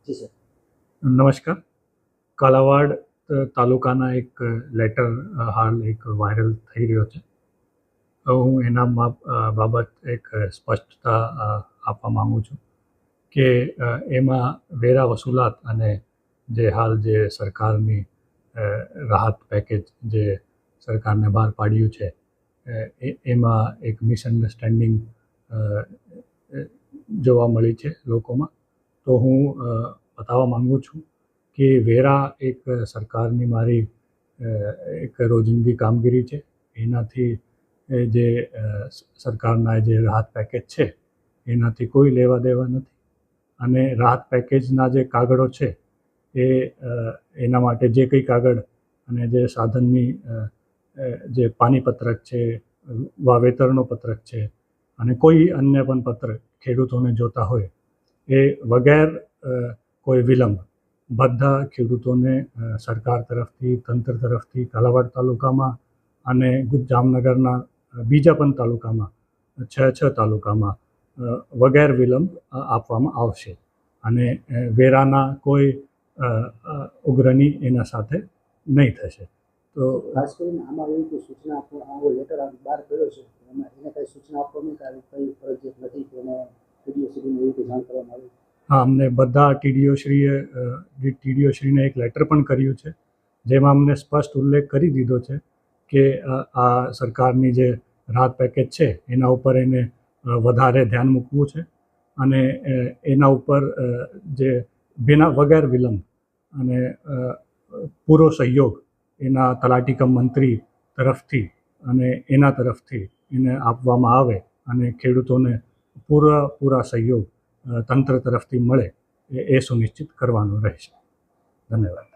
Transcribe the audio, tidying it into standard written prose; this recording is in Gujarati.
જી સર. નમસ્કાર. કાલાવાડ તાલુકાના એક લેટર હાલ એક વાયરલ થઈ રહ્યો છે. હું એના બાબત એક સ્પષ્ટતા આપવા માગું છું કે એમાં વેરા વસૂલાત અને જે હાલ જે સરકારની રાહત પેકેજ જે સરકારને બહાર પાડ્યું છે એમાં એક મિસઅન્ડરસ્ટેન્ડિંગ જોવા મળી છે લોકોમાં. તો હું બતાવવા માગું છું કે વેરા એક સરકારની મારી એક રોજિંદી કામગીરી છે. એનાથી જે સરકારના જે રાહત પેકેજ છે એનાથી કોઈ લેવા દેવા નથી. અને રાહત પેકેજના જે કાગળો છે એ એના માટે જે કંઈ કાગળ અને જે સાધનની જે પાણીપત્રક છે, વાવેતરનો પત્રક છે અને કોઈ અન્ય પણ પત્ર ખેડૂતોને જોતા હોય એ વગેર કોઈ વિલંબ બધા ખેડૂતોને સરકાર તરફથી, તંત્ર તરફથી કાલાવાડ તાલુકામાં અને જામનગરના બીજા પણ તાલુકામાં 6 તાલુકામાં વગેર વિલંબ આપવામાં આવશે. અને વેરાના કોઈ ઉઘરાણી એના સાથે નહીં થશે. તો ખાસ કરીને આમાં એવું કોઈ સૂચના આપવા, આવો લેટર બહાર કર્યો છે એમાં એને કંઈ સૂચના આપવામાં કે આવી કંઈ ફરજિયાત નથી કે એને ટીડીઓશ્રીને એવી રીતે જાણ કરવામાં આવી? હા, અમને બધા ટીડીઓશ્રીને એક લેટર પણ કર્યું છે જેમાં અમને સ્પષ્ટ ઉલ્લેખ કરી દીધો છે કે આ સરકારની જે રાહત પેકેજ છે એના ઉપર એને વધારે ધ્યાન મૂકવું છે અને એના ઉપર જે વગર વિલંબ અને પૂરો સહયોગ એના તલાટી કમ મંત્રી તરફથી અને એના તરફથી એને આપવામાં આવે અને ખેડૂતોને પૂરા સહયોગ તંત્ર તરફથી મળે એ સુનિશ્ચિત કરવાનું રહેશે. ધન્યવાદ.